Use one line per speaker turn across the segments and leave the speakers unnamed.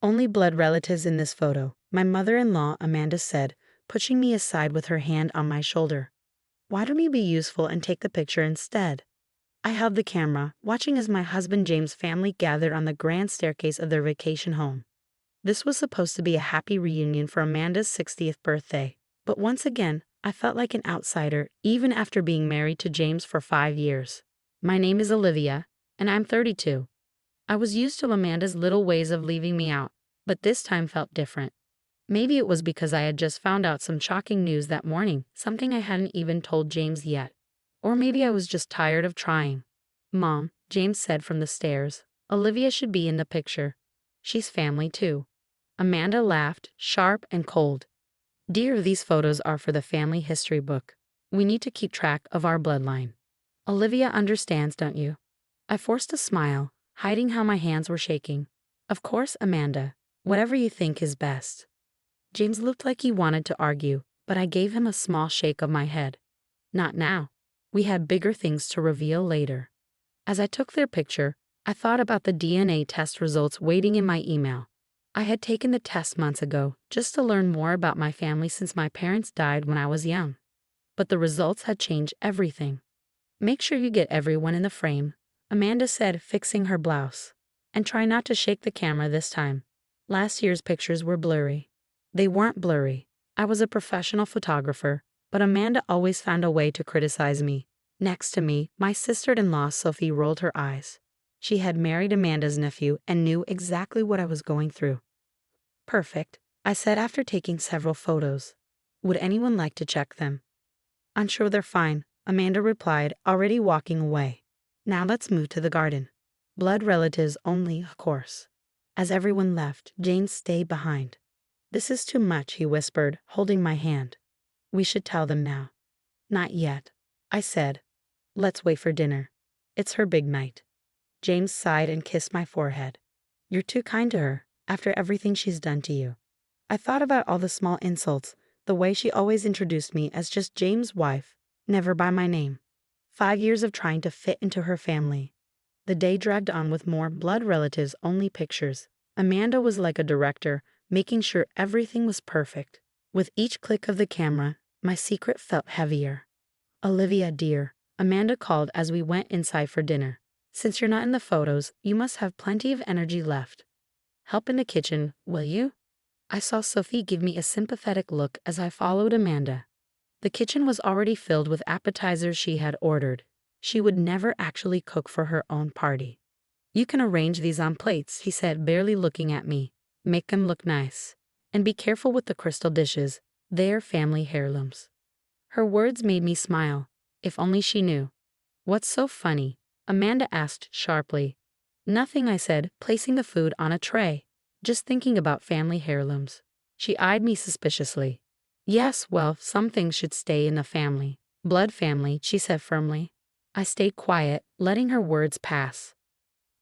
Only blood relatives in this photo, my mother-in-law, Amanda said, pushing me aside with her hand on my shoulder. Why don't we be useful and take the picture instead? I held the camera, watching as my husband James' family gathered on the grand staircase of their vacation home. This was supposed to be a happy reunion for Amanda's 60th birthday, but once again, I felt like an outsider, even after being married to James for 5 years. My name is Olivia, and I'm 32. I was used to Amanda's little ways of leaving me out, but this time felt different. Maybe it was because I had just found out some shocking news that morning, something I hadn't even told James yet. Or maybe I was just tired of trying. Mom, James said from the stairs, Olivia should be in the picture. She's family too. Amanda laughed, sharp and cold. Dear, these photos are for the family history book. We need to keep track of our bloodline. Olivia understands, don't you? I forced a smile, hiding how my hands were shaking. Of course, Amanda. Whatever you think is best. James looked like he wanted to argue, but I gave him a small shake of my head. Not now. We had bigger things to reveal later. As I took their picture, I thought about the DNA test results waiting in my email. I had taken the test months ago just to learn more about my family since my parents died when I was young. But the results had changed everything. Make sure you get everyone in the frame, Amanda said, fixing her blouse. And try not to shake the camera this time. Last year's pictures were blurry. They weren't blurry. I was a professional photographer, but Amanda always found a way to criticize me. Next to me, my sister-in-law Sophie rolled her eyes. She had married Amanda's nephew and knew exactly what I was going through. Perfect, I said after taking several photos. Would anyone like to check them? I'm sure they're fine, Amanda replied, already walking away. Now let's move to the garden. Blood relatives only, of course. As everyone left, James stayed behind. This is too much, he whispered, holding my hand. We should tell them now. Not yet, I said. Let's wait for dinner. It's her big night. James sighed and kissed my forehead. You're too kind to her, after everything she's done to you. I thought about all the small insults, the way she always introduced me as just James' wife, never by my name. 5 years of trying to fit into her family. The day dragged on with more blood relatives only pictures. Amanda was like a director, making sure everything was perfect. With each click of the camera, my secret felt heavier. Olivia, dear, Amanda called as we went inside for dinner. Since you're not in the photos, you must have plenty of energy left. Help in the kitchen, will you? I saw Sophie give me a sympathetic look as I followed Amanda. The kitchen was already filled with appetizers she had ordered. She would never actually cook for her own party. You can arrange these on plates, he said, barely looking at me. Make them look nice. And be careful with the crystal dishes. They're family heirlooms. Her words made me smile. If only she knew. What's so funny? Amanda asked sharply. Nothing, I said, placing the food on a tray. Just thinking about family heirlooms. She eyed me suspiciously. Yes, well, some things should stay in the family. Blood family, she said firmly. I stayed quiet, letting her words pass.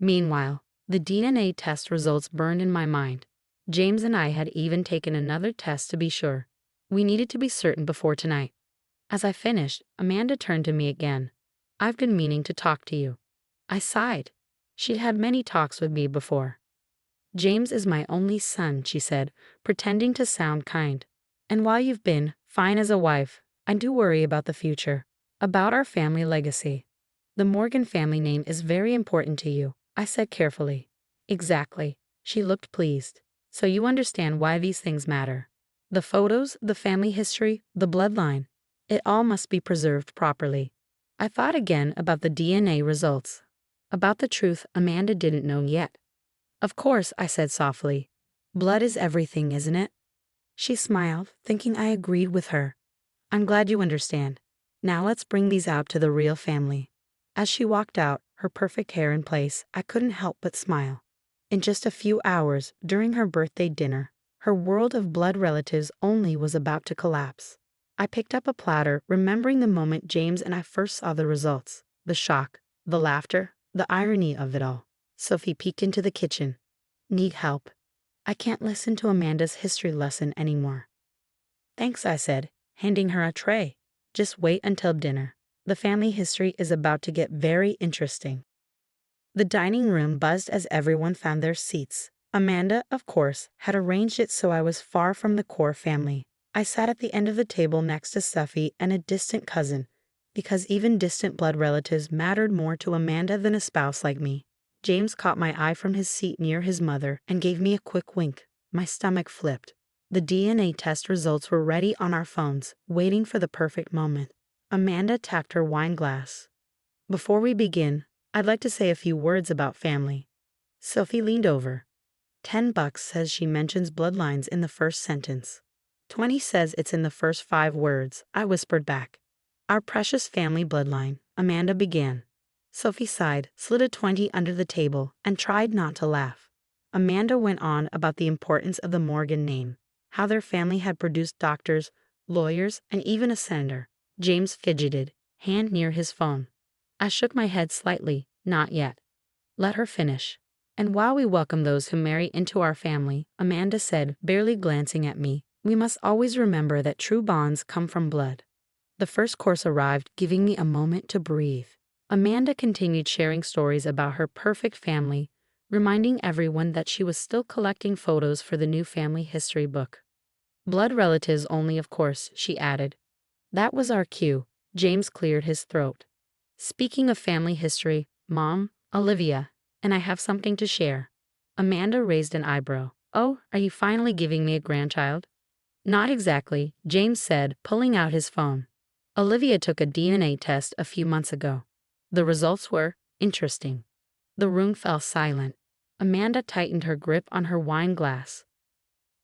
Meanwhile, the DNA test results burned in my mind. James and I had even taken another test to be sure. We needed to be certain before tonight. As I finished, Amanda turned to me again. I've been meaning to talk to you. I sighed. She'd had many talks with me before. James is my only son, she said, pretending to sound kind. And while you've been fine as a wife, I do worry about the future, about our family legacy. The Morgan family name is very important to you, I said carefully. Exactly. She looked pleased. So you understand why these things matter. The photos, the family history, the bloodline. It all must be preserved properly. I thought again about the DNA results. About the truth Amanda didn't know yet. Of course, I said softly. Blood is everything, isn't it? She smiled, thinking I agreed with her. I'm glad you understand. Now let's bring these out to the real family. As she walked out, her perfect hair in place, I couldn't help but smile. In just a few hours, during her birthday dinner, her world of blood relatives only was about to collapse. I picked up a platter, remembering the moment James and I first saw the results. The shock, the laughter, the irony of it all. Sophie peeked into the kitchen. Need help? I can't listen to Amanda's history lesson anymore. Thanks, I said, handing her a tray. Just wait until dinner. The family history is about to get very interesting. The dining room buzzed as everyone found their seats. Amanda, of course, had arranged it so I was far from the core family. I sat at the end of the table next to Sophie and a distant cousin, because even distant blood relatives mattered more to Amanda than a spouse like me. James caught my eye from his seat near his mother and gave me a quick wink. My stomach flipped. The DNA test results were ready on our phones, waiting for the perfect moment. Amanda tapped her wine glass. Before we begin, I'd like to say a few words about family. Sophie leaned over. $10 says she mentions bloodlines in the first sentence. 20 says it's in the first 5 words, I whispered back. Our precious family bloodline, Amanda began. Sophie sighed, slid a 20 under the table, and tried not to laugh. Amanda went on about the importance of the Morgan name, how their family had produced doctors, lawyers, and even a senator. James fidgeted, hand near his phone. I shook my head slightly, not yet. Let her finish. And while we welcome those who marry into our family, Amanda said, barely glancing at me, we must always remember that true bonds come from blood. The first course arrived, giving me a moment to breathe. Amanda continued sharing stories about her perfect family, reminding everyone that she was still collecting photos for the new family history book. Blood relatives only, of course, she added. That was our cue. James cleared his throat. Speaking of family history, Mom, Olivia, and I have something to share. Amanda raised an eyebrow. Oh, are you finally giving me a grandchild? Not exactly, James said, pulling out his phone. Olivia took a DNA test a few months ago. The results were interesting. The room fell silent. Amanda tightened her grip on her wine glass.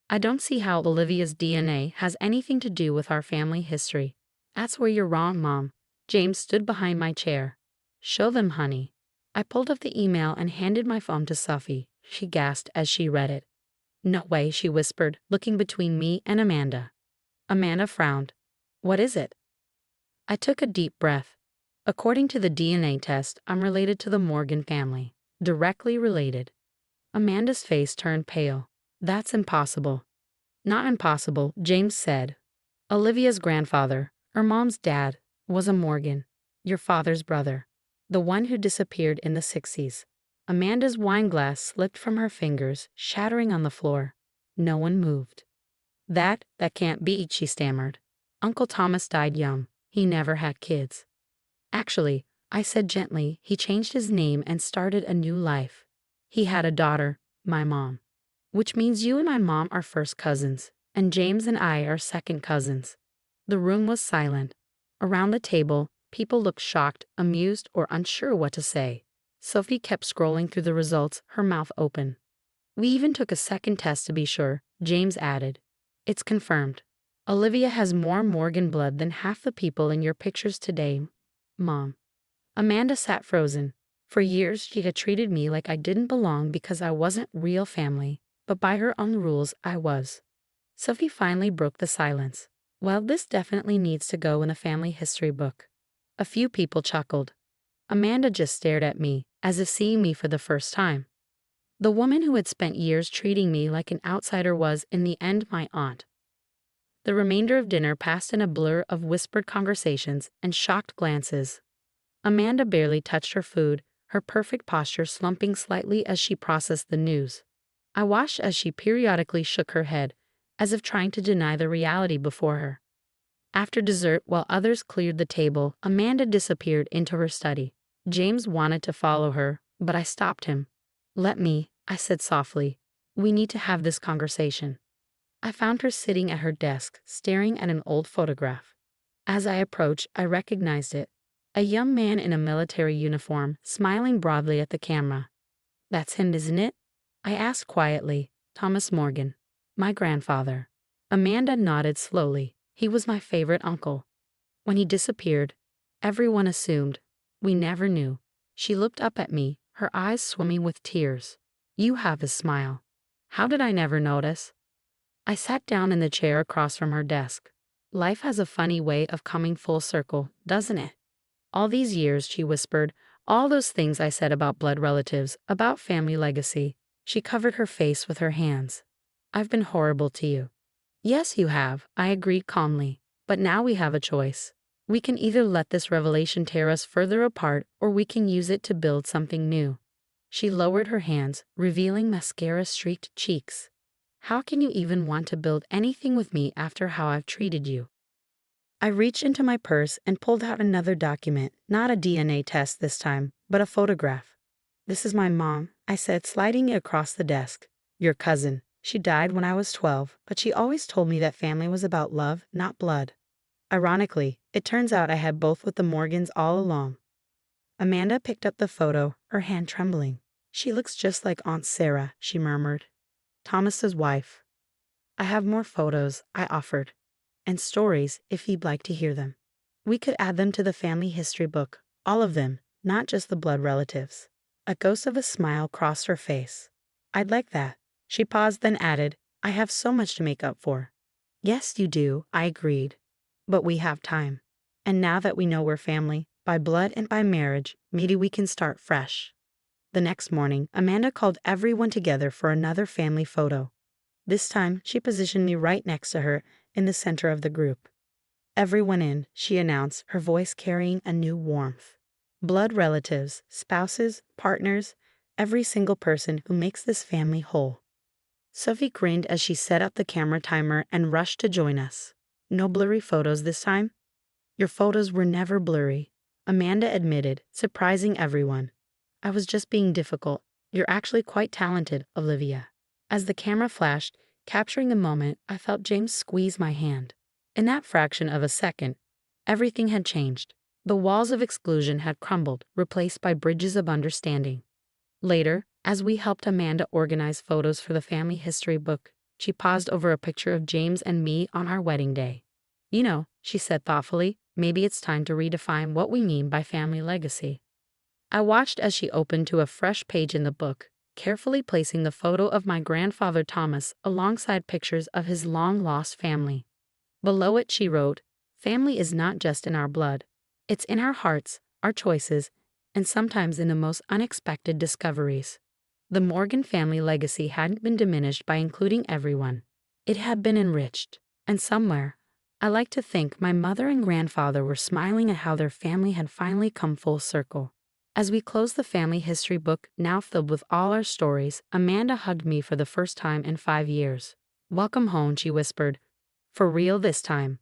I don't see how Olivia's DNA has anything to do with our family history. That's where you're wrong, Mom. James stood behind my chair. Show them, honey. I pulled up the email and handed my phone to Sophie. She gasped as she read it. No way, she whispered, looking between me and Amanda. Amanda frowned. What is it? I took a deep breath. According to the DNA test, I'm related to the Morgan family. Directly related. Amanda's face turned pale. That's impossible. Not impossible, James said. Olivia's grandfather, her mom's dad, was a Morgan, your father's brother. The one who disappeared in the 60s. Amanda's wine glass slipped from her fingers, shattering on the floor. No one moved. That can't be, she stammered. Uncle Thomas died young. He never had kids. Actually, I said gently, he changed his name and started a new life. He had a daughter, my mom. Which means you and my mom are first cousins, and James and I are second cousins. The room was silent. Around the table, people looked shocked, amused, or unsure what to say. Sophie kept scrolling through the results, her mouth open. We even took a second test to be sure, James added. It's confirmed. Olivia has more Morgan blood than half the people in your pictures today, Mom. Amanda sat frozen. For years, she had treated me like I didn't belong because I wasn't real family, but by her own rules, I was. Sophie finally broke the silence. Well, this definitely needs to go in a family history book. A few people chuckled. Amanda just stared at me, as if seeing me for the first time. The woman who had spent years treating me like an outsider was, in the end, my aunt. The remainder of dinner passed in a blur of whispered conversations and shocked glances. Amanda barely touched her food, her perfect posture slumping slightly as she processed the news. I watched as she periodically shook her head, as if trying to deny the reality before her. After dessert, while others cleared the table, Amanda disappeared into her study. James wanted to follow her, but I stopped him. Let me, I said softly. We need to have this conversation. I found her sitting at her desk, staring at an old photograph. As I approached, I recognized it. A young man in a military uniform, smiling broadly at the camera. That's him, isn't it? I asked quietly. Thomas Morgan. My grandfather. Amanda nodded slowly. He was my favorite uncle. When he disappeared, everyone assumed. We never knew. She looked up at me, her eyes swimming with tears. You have his smile. How did I never notice? I sat down in the chair across from her desk. Life has a funny way of coming full circle, doesn't it? All these years, she whispered, all those things I said about blood relatives, about family legacy. She covered her face with her hands. I've been horrible to you. Yes, you have, I agreed calmly. But now we have a choice. We can either let this revelation tear us further apart, or we can use it to build something new. She lowered her hands, revealing mascara-streaked cheeks. How can you even want to build anything with me after how I've treated you? I reached into my purse and pulled out another document, not a DNA test this time, but a photograph. This is my mom, I said, sliding it across the desk. Your cousin. She died when I was 12, but she always told me that family was about love, not blood. Ironically, it turns out I had both with the Morgans all along. Amanda picked up the photo, her hand trembling. She looks just like Aunt Sarah, she murmured. Thomas's wife. I have more photos, I offered. And stories, if you'd like to hear them. We could add them to the family history book, all of them, not just the blood relatives. A ghost of a smile crossed her face. I'd like that. She paused, then added, I have so much to make up for. Yes, you do, I agreed. But we have time. And now that we know we're family, by blood and by marriage, maybe we can start fresh. The next morning, Amanda called everyone together for another family photo. This time, she positioned me right next to her in the center of the group. Everyone in, she announced, her voice carrying a new warmth. Blood relatives, spouses, partners, every single person who makes this family whole. Sophie grinned as she set up the camera timer and rushed to join us. No blurry photos this time? Your photos were never blurry, Amanda admitted, surprising everyone. I was just being difficult. You're actually quite talented, Olivia. As the camera flashed, capturing the moment, I felt James squeeze my hand. In that fraction of a second, everything had changed. The walls of exclusion had crumbled, replaced by bridges of understanding. Later, as we helped Amanda organize photos for the family history book, she paused over a picture of James and me on our wedding day. You know, she said thoughtfully, maybe it's time to redefine what we mean by family legacy. I watched as she opened to a fresh page in the book, carefully placing the photo of my grandfather Thomas alongside pictures of his long-lost family. Below it she wrote, family is not just in our blood. It's in our hearts, our choices, and sometimes in the most unexpected discoveries. The Morgan family legacy hadn't been diminished by including everyone. It had been enriched, and somewhere, I like to think my mother and grandfather were smiling at how their family had finally come full circle. As we closed the family history book, now filled with all our stories, Amanda hugged me for the first time in 5 years. Welcome home, she whispered. For real this time.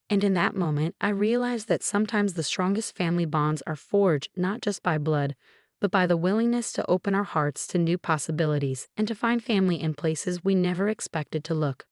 And in that moment, I realized that sometimes the strongest family bonds are forged not just by blood, but by the willingness to open our hearts to new possibilities and to find family in places we never expected to look.